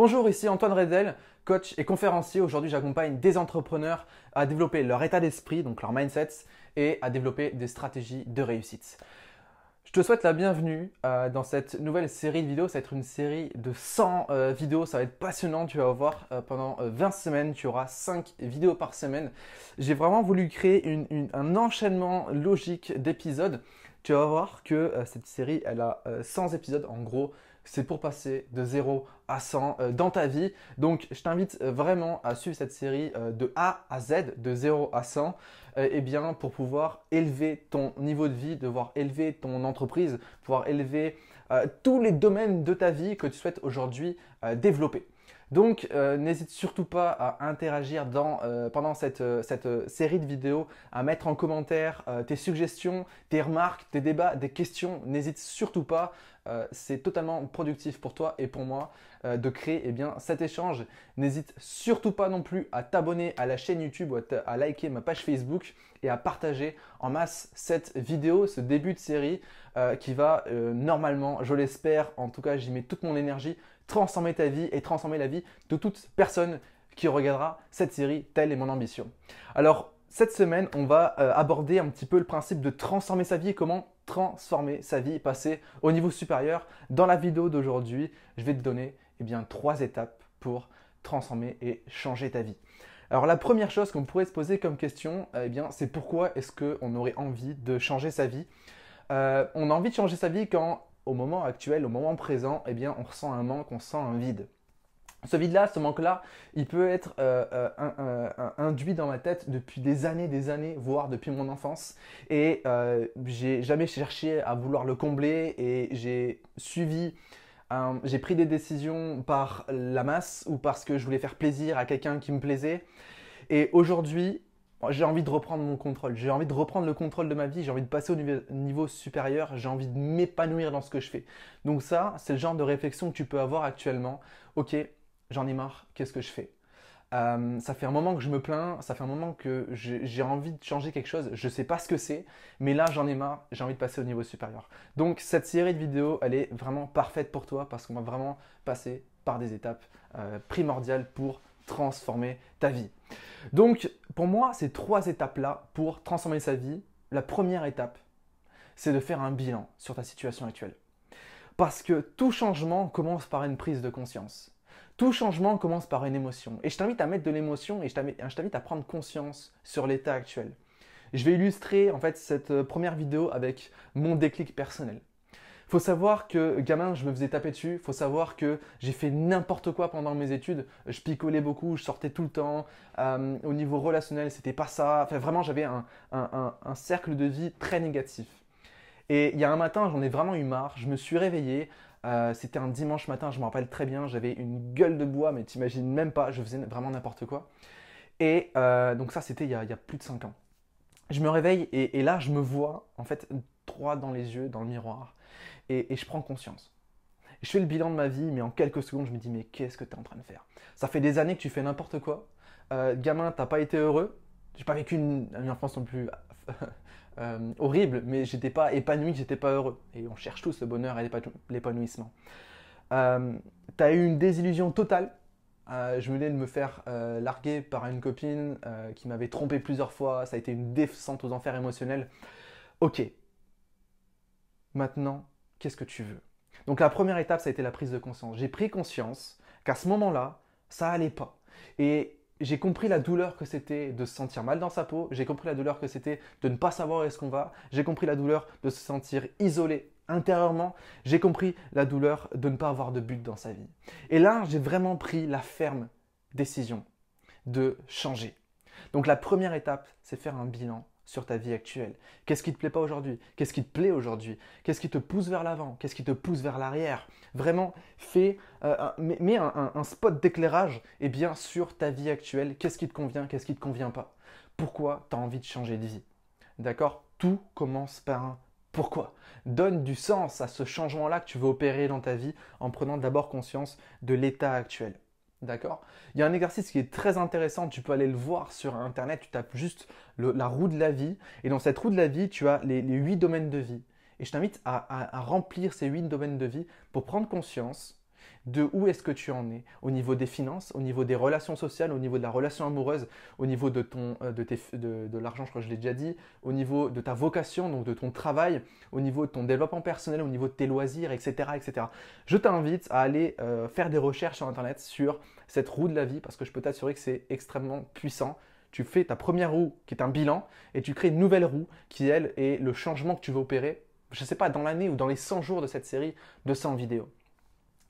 Bonjour, ici Antoine Redel, coach et conférencier. Aujourd'hui, j'accompagne des entrepreneurs à développer leur état d'esprit, donc leur mindset, et à développer des stratégies de réussite. Je te souhaite la bienvenue dans cette nouvelle série de vidéos. Ça va être une série de 100 vidéos. Ça va être passionnant. Tu vas voir pendant 20 semaines, tu auras 5 vidéos par semaine. J'ai vraiment voulu créer un enchaînement logique d'épisodes. Tu vas voir que cette série, elle a 100 épisodes. En gros, c'est pour passer de 0 à 100 dans ta vie. Donc, je t'invite vraiment à suivre cette série de A à Z, de 0 à 100, eh bien, pour pouvoir élever ton niveau de vie, devoir élever ton entreprise, pouvoir élever tous les domaines de ta vie que tu souhaites aujourd'hui développer. Donc, n'hésite surtout pas à interagir pendant cette série de vidéos, à mettre en commentaire tes suggestions, tes remarques, tes débats, des questions. N'hésite surtout pas. C'est totalement productif pour toi et pour moi de créer cet échange. N'hésite surtout pas non plus à t'abonner à la chaîne YouTube ou à liker ma page Facebook et à partager en masse cette vidéo, ce début de série qui va normalement, je l'espère, en tout cas j'y mets toute mon énergie, transformer ta vie et transformer la vie de toute personne qui regardera cette série. Telle est mon ambition. Alors, cette semaine, on va aborder un petit peu le principe de transformer sa vie et comment transformer sa vie, passer au niveau supérieur. Dans la vidéo d'aujourd'hui, je vais te donner 3 étapes pour transformer et changer ta vie. Alors, la première chose qu'on pourrait se poser comme question, c'est pourquoi est-ce qu'on aurait envie de changer sa vie? On a envie de changer sa vie quand, au moment actuel, au moment présent, on ressent un manque, on sent un vide. Ce vide-là, ce manque-là, il peut être induit dans ma tête depuis des années, voire depuis mon enfance. Et j'ai jamais cherché à vouloir le combler et j'ai pris des décisions par la masse ou parce que je voulais faire plaisir à quelqu'un qui me plaisait. Et aujourd'hui, j'ai envie de reprendre mon contrôle. J'ai envie de reprendre le contrôle de ma vie. J'ai envie de passer au niveau supérieur. J'ai envie de m'épanouir dans ce que je fais. Donc ça, c'est le genre de réflexion que tu peux avoir actuellement. Ok, j'en ai marre, qu'est-ce que je fais? Ça fait un moment que je me plains, ça fait un moment que j'ai envie de changer quelque chose, je ne sais pas ce que c'est, mais là j'en ai marre, j'ai envie de passer au niveau supérieur. Donc cette série de vidéos, elle est vraiment parfaite pour toi parce qu'on va vraiment passer par des étapes primordiales pour transformer ta vie. Donc pour moi, ces 3 étapes-là pour transformer sa vie, la première étape, c'est de faire un bilan sur ta situation actuelle. Parce que tout changement commence par une prise de conscience. Tout changement commence par une émotion. Et je t'invite à mettre de l'émotion et je t'invite à prendre conscience sur l'état actuel. Je vais illustrer en fait cette première vidéo avec mon déclic personnel. Il faut savoir que gamin, je me faisais taper dessus. Il faut savoir que j'ai fait n'importe quoi pendant mes études. Je picolais beaucoup, je sortais tout le temps. Au niveau relationnel, c'était pas ça. Enfin, vraiment, j'avais un cercle de vie très négatif. Et il y a un matin, j'en ai vraiment eu marre. Je me suis réveillé. C'était un dimanche matin, je me rappelle très bien. J'avais une gueule de bois, mais t'imagines même pas. Je faisais vraiment n'importe quoi. Et donc ça, c'était il y a plus de 5 ans. Je me réveille et là, je me vois en fait droit dans les yeux, dans le miroir. Et je prends conscience. Je fais le bilan de ma vie, mais en quelques secondes, je me dis, mais qu'est-ce que tu es en train de faire? Ça fait des années que tu fais n'importe quoi. Gamin, t'as pas été heureux. J'ai pas vécu une enfance non plus horrible, mais j'étais pas épanoui, j'étais pas heureux. Et on cherche tous le bonheur et l'épanouissement. Tu as eu une désillusion totale. Je venais de me faire larguer par une copine qui m'avait trompé plusieurs fois. Ça a été une descente aux enfers émotionnels. Ok, maintenant, qu'est-ce que tu veux? Donc la première étape, ça a été la prise de conscience. J'ai pris conscience qu'à ce moment-là, ça allait pas. Et j'ai compris la douleur que c'était de se sentir mal dans sa peau. J'ai compris la douleur que c'était de ne pas savoir où est-ce qu'on va. J'ai compris la douleur de se sentir isolé intérieurement. J'ai compris la douleur de ne pas avoir de but dans sa vie. Et là, j'ai vraiment pris la ferme décision de changer. Donc la première étape, c'est faire un bilan sur ta vie actuelle. Qu'est-ce qui ne te plaît pas aujourd'hui? Qu'est-ce qui te plaît aujourd'hui? Qu'est-ce qui te pousse vers l'avant? Qu'est-ce qui te pousse vers l'arrière? Vraiment, mets un spot d'éclairage sur ta vie actuelle. Qu'est-ce qui te convient? Qu'est-ce qui ne te convient pas? Pourquoi tu as envie de changer de vie? D'accord? Tout commence par un pourquoi. Donne du sens à ce changement-là que tu veux opérer dans ta vie en prenant d'abord conscience de l'état actuel. D'accord? Il y a un exercice qui est très intéressant, tu peux aller le voir sur internet, tu tapes juste la roue de la vie et dans cette roue de la vie, tu as les 8 domaines de vie. Et je t'invite à remplir ces 8 domaines de vie pour prendre conscience de où est-ce que tu en es au niveau des finances, au niveau des relations sociales, au niveau de la relation amoureuse, au niveau de l'argent, je crois que je l'ai déjà dit, au niveau de ta vocation, donc de ton travail, au niveau de ton développement personnel, au niveau de tes loisirs, etc. etc. Je t'invite à aller faire des recherches sur Internet sur cette roue de la vie parce que je peux t'assurer que c'est extrêmement puissant. Tu fais ta première roue qui est un bilan et tu crées une nouvelle roue qui, elle, est le changement que tu veux opérer, je ne sais pas, dans l'année ou dans les 100 jours de cette série de 100 vidéos.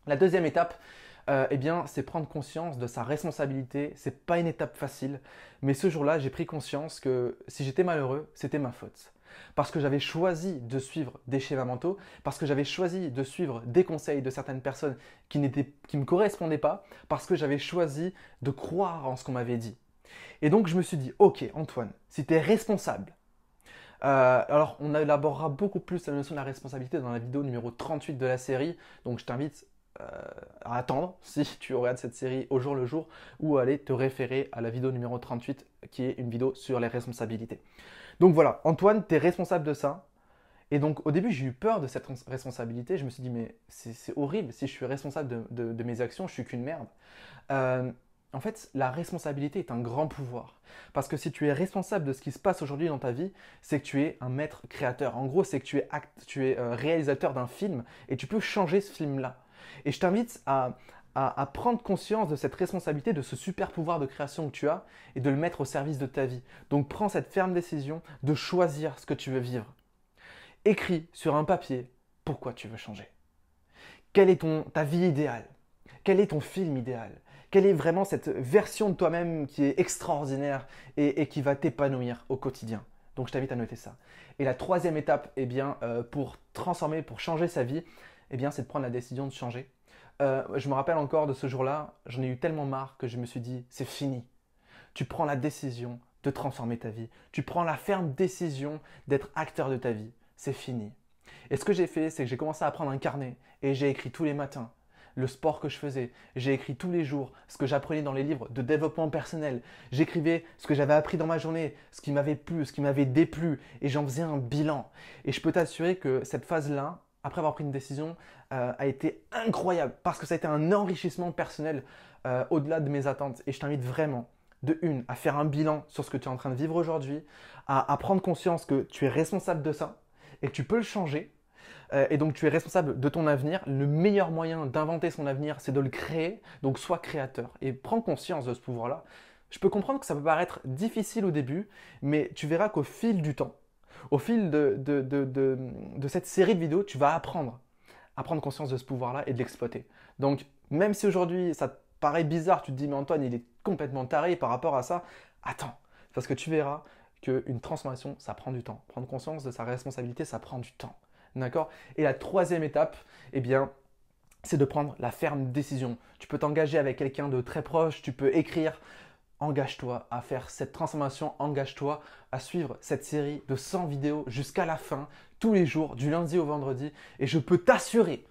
La deuxième étape, eh bien, c'est prendre conscience de sa responsabilité. Ce n'est pas une étape facile, mais ce jour-là, j'ai pris conscience que si j'étais malheureux, c'était ma faute. Parce que j'avais choisi de suivre des schémas mentaux, parce que j'avais choisi de suivre des conseils de certaines personnes qui ne me correspondaient pas, parce que j'avais choisi de croire en ce qu'on m'avait dit. Et donc, je me suis dit, ok Antoine, si tu es responsable, alors on élaborera beaucoup plus la notion de la responsabilité dans la vidéo numéro 38 de la série, donc je t'invite à attendre si tu regardes cette série au jour le jour ou à aller te référer à la vidéo numéro 38 qui est une vidéo sur les responsabilités. Donc voilà, Antoine, tu es responsable de ça. Et donc au début, j'ai eu peur de cette responsabilité. Je me suis dit, mais c'est horrible, si je suis responsable de mes actions, je suis qu'une merde. En fait, la responsabilité est un grand pouvoir. Parce que si tu es responsable de ce qui se passe aujourd'hui dans ta vie, c'est que tu es un maître créateur. En gros, c'est que tu es réalisateur d'un film et tu peux changer ce film-là. Et je t'invite à prendre conscience de cette responsabilité, de ce super pouvoir de création que tu as et de le mettre au service de ta vie. Donc prends cette ferme décision de choisir ce que tu veux vivre. Écris sur un papier pourquoi tu veux changer. Quelle est ta vie idéale? Quel est ton film idéal? Quelle est vraiment cette version de toi-même qui est extraordinaire et qui va t'épanouir au quotidien? Donc je t'invite à noter ça. Et la troisième étape, eh bien, pour transformer, pour changer sa vie, eh bien, c'est de prendre la décision de changer. Je me rappelle encore de ce jour-là, j'en ai eu tellement marre que je me suis dit, c'est fini. Tu prends la décision de transformer ta vie. Tu prends la ferme décision d'être acteur de ta vie. C'est fini. Et ce que j'ai fait, c'est que j'ai commencé à prendre un carnet et j'ai écrit tous les matins le sport que je faisais. J'ai écrit tous les jours ce que j'apprenais dans les livres de développement personnel. J'écrivais ce que j'avais appris dans ma journée, ce qui m'avait plu, ce qui m'avait déplu et j'en faisais un bilan. Et je peux t'assurer que cette phase-là, après avoir pris une décision, a été incroyable parce que ça a été un enrichissement personnel au-delà de mes attentes. Et je t'invite vraiment, à faire un bilan sur ce que tu es en train de vivre aujourd'hui, à prendre conscience que tu es responsable de ça et que tu peux le changer. Et donc tu es responsable de ton avenir. Le meilleur moyen d'inventer son avenir, c'est de le créer. Donc sois créateur et prends conscience de ce pouvoir-là. Je peux comprendre que ça peut paraître difficile au début, mais tu verras qu'au fil du temps, au fil de cette série de vidéos, tu vas apprendre à prendre conscience de ce pouvoir-là et de l'exploiter. Donc même si aujourd'hui ça te paraît bizarre, tu te dis mais Antoine il est complètement taré par rapport à ça, attends, parce que tu verras qu'une transformation, ça prend du temps. Prendre conscience de sa responsabilité, ça prend du temps. D'accord? Et la troisième étape, eh bien, c'est de prendre la ferme décision. Tu peux t'engager avec quelqu'un de très proche, tu peux écrire. Engage-toi à faire cette transformation, engage-toi à suivre cette série de 100 vidéos jusqu'à la fin, tous les jours, du lundi au vendredi. Et je peux t'assurer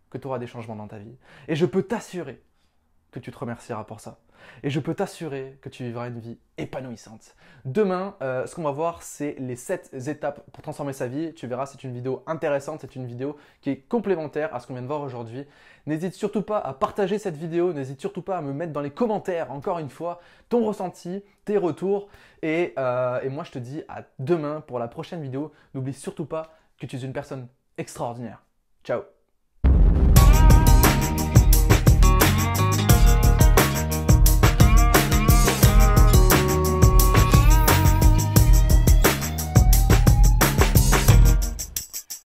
que tu auras des changements dans ta vie. Et je peux t'assurer que tu te remercieras pour ça. Et je peux t'assurer que tu vivras une vie épanouissante. Demain, ce qu'on va voir, c'est les 7 étapes pour transformer sa vie. Tu verras, c'est une vidéo intéressante, c'est une vidéo qui est complémentaire à ce qu'on vient de voir aujourd'hui. N'hésite surtout pas à partager cette vidéo, n'hésite surtout pas à me mettre dans les commentaires, encore une fois, ton ressenti, tes retours. Et moi, je te dis à demain pour la prochaine vidéo. N'oublie surtout pas que tu es une personne extraordinaire. Ciao!